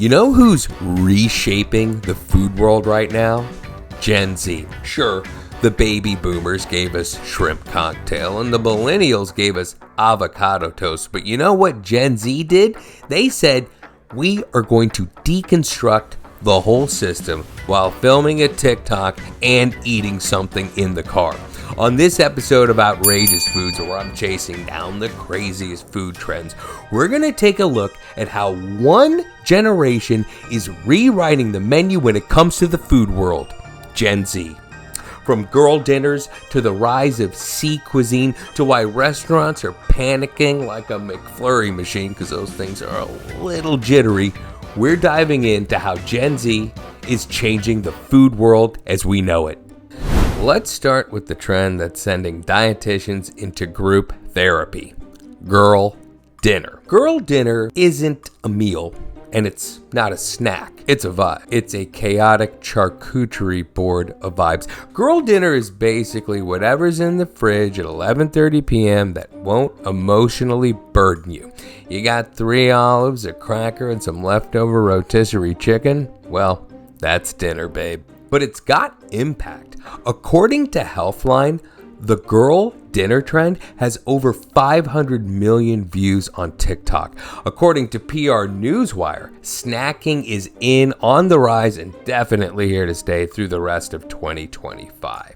You know who's reshaping the food world right now? Gen Z. Sure, the baby boomers gave us shrimp cocktail and the millennials gave us avocado toast. But you know what Gen Z did? They said, we are going to deconstruct the whole system while filming a TikTok and eating something in the car. On this episode of Outrageous Foods, where I'm chasing down the craziest food trends, we're going to take a look at how one generation is rewriting the menu when it comes to the food world, Gen Z. From girl dinners to the rise of cuisine to why restaurants are panicking like a McFlurry machine because those things are a little jittery, we're diving into how Gen Z is changing the food world as we know it. Let's start with the trend that's sending dietitians into group therapy. Girl dinner. Girl dinner isn't a meal, and it's not a snack. It's a vibe. It's a chaotic charcuterie board of vibes. Girl dinner is basically whatever's in the fridge at 11:30 p.m. that won't emotionally burden you. You got 3 olives, a cracker, and some leftover rotisserie chicken? Well, that's dinner, babe. But it's got impact. According to Healthline, the girl dinner trend has over 500 million views on TikTok. According to PR Newswire, snacking is on the rise and definitely here to stay through the rest of 2025.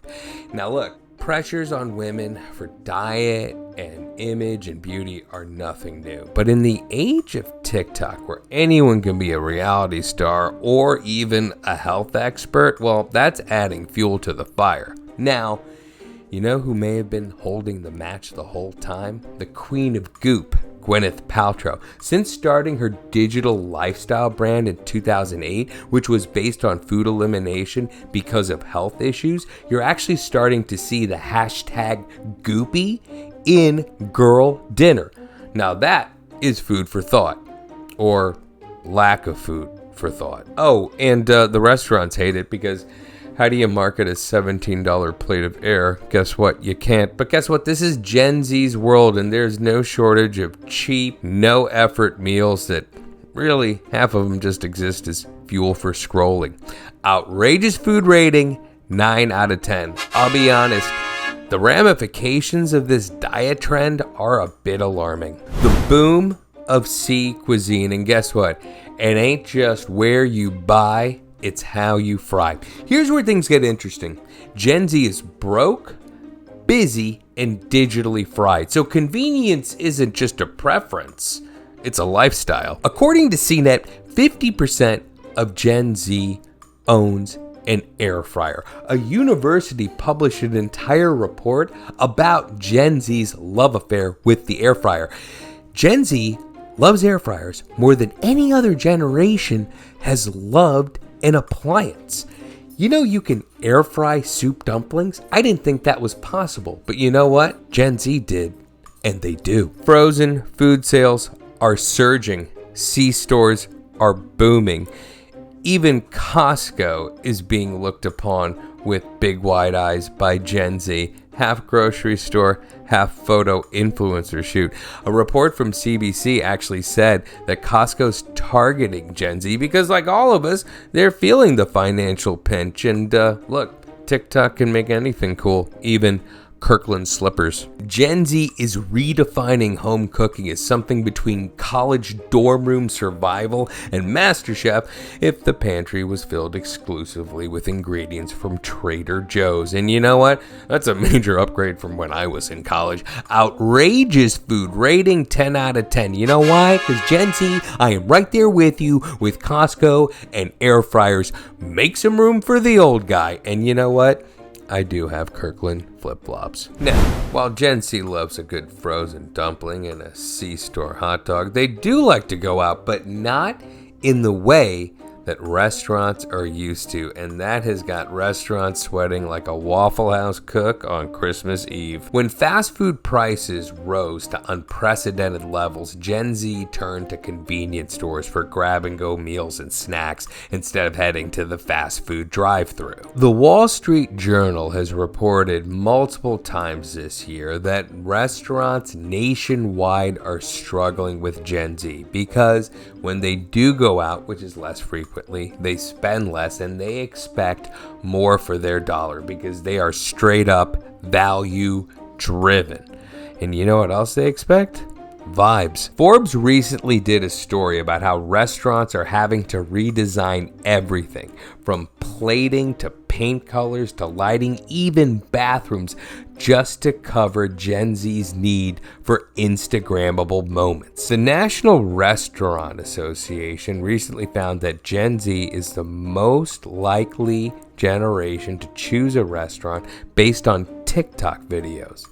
Now look, pressures on women for diet and image and beauty are nothing new. But in the age of TikTok, where anyone can be a reality star or even a health expert, well, that's adding fuel to the fire. Now, you know who may have been holding the match the whole time? The queen of goop, Gwyneth Paltrow. Since starting her digital lifestyle brand in 2008, which was based on food elimination because of health issues, you're actually starting to see the hashtag goopy in girl dinner. Now that is food for thought, or lack of food for thought. Oh, and the restaurants hate it because how do you market a $17 plate of air? Guess what? You can't. But guess what? This is Gen Z's world, and there's no shortage of cheap, no-effort meals that really, half of them just exist as fuel for scrolling. Outrageous food rating, 9 out of 10. I'll be honest, the ramifications of this diet trend are a bit alarming. The boom of cuisine, and guess what? It ain't just where you buy, it's how you fry. Here's where things get interesting. Gen Z is broke, busy, and digitally fried. So convenience isn't just a preference, it's a lifestyle. According to CNET, 50% of Gen Z owns an air fryer. A university published an entire report about Gen Z's love affair with the air fryer. Gen Z loves air fryers more than any other generation has loved an appliance. You know you can air fry soup dumplings? I didn't think that was possible, but you know what? Gen Z did, and they do. Frozen food sales are surging. C-stores are booming. Even Costco is being looked upon with big wide eyes by Gen Z. Half grocery store, half photo influencer shoot. A report from CBC actually said that Costco's targeting Gen Z because, like all of us, they're feeling the financial pinch. And look, TikTok can make anything cool, even Kirkland slippers. Gen Z is redefining home cooking as something between college dorm room survival and MasterChef if the pantry was filled exclusively with ingredients from Trader Joe's. And you know what? That's a major upgrade from when I was in college. Outrageous food rating, 10 out of 10. You know why? Because Gen Z, I am right there with you with Costco and air fryers. Make some room for the old guy. And you know what? I do have Kirkland flip-flops. Now, while Gen Z loves a good frozen dumpling and a C-store hot dog, they do like to go out, but not in the way that restaurants are used to, and that has got restaurants sweating like a Waffle House cook on Christmas Eve. When fast food prices rose to unprecedented levels, Gen Z turned to convenience stores for grab-and-go meals and snacks instead of heading to the fast food drive-thru. The Wall Street Journal has reported multiple times this year that restaurants nationwide are struggling with Gen Z because when they do go out, which is less frequently, they spend less and they expect more for their dollar because they are straight up value driven. And you know what else they expect? Vibes. Forbes recently did a story about how restaurants are having to redesign everything from plating to paint colors to lighting, even bathrooms, just to cover Gen Z's need for Instagrammable moments. The National Restaurant Association recently found that Gen Z is the most likely generation to choose a restaurant based on TikTok videos.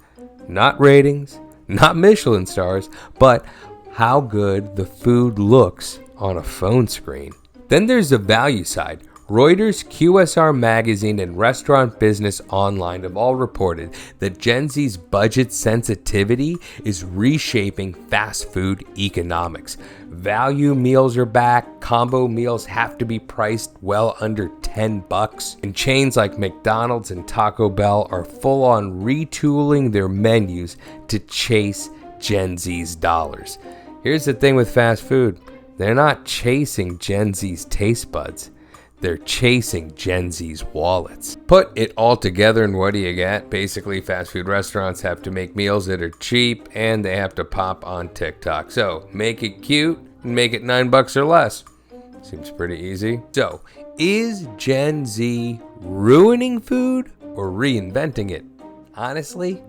Not ratings, not Michelin stars, but how good the food looks on a phone screen. Then there's the value side. Reuters, QSR Magazine, and Restaurant Business Online have all reported that Gen Z's budget sensitivity is reshaping fast food economics. Value meals are back, combo meals have to be priced well under $10, and chains like McDonald's and Taco Bell are full on retooling their menus to chase Gen Z's dollars. Here's the thing with fast food, they're not chasing Gen Z's taste buds. They're chasing Gen Z's wallets. Put it all together and what do you get? Basically, fast food restaurants have to make meals that are cheap and they have to pop on TikTok. So make it cute and make it $9 or less. Seems pretty easy. So is Gen Z ruining food or reinventing it? Honestly,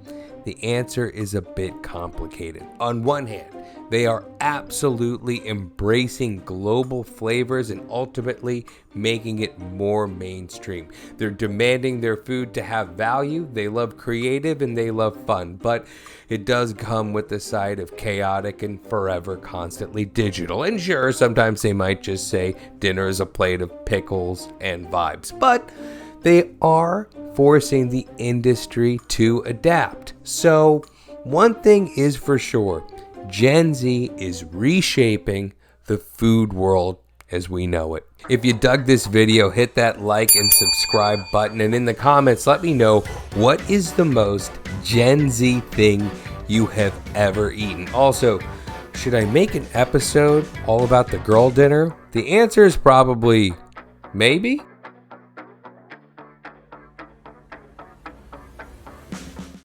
the answer is a bit complicated. On one hand, they are absolutely embracing global flavors and ultimately making it more mainstream. They're demanding their food to have value. They love creative and they love fun, but it does come with the side of chaotic and forever constantly digital. And sure, sometimes they might just say dinner is a plate of pickles and vibes, but they are forcing the industry to adapt. So one thing is for sure, Gen Z is reshaping the food world as we know it. If you dug this video, hit that like and subscribe button, and in the comments, let me know what is the most Gen Z thing you have ever eaten. Also, should I make an episode all about the girl dinner? The answer is probably maybe.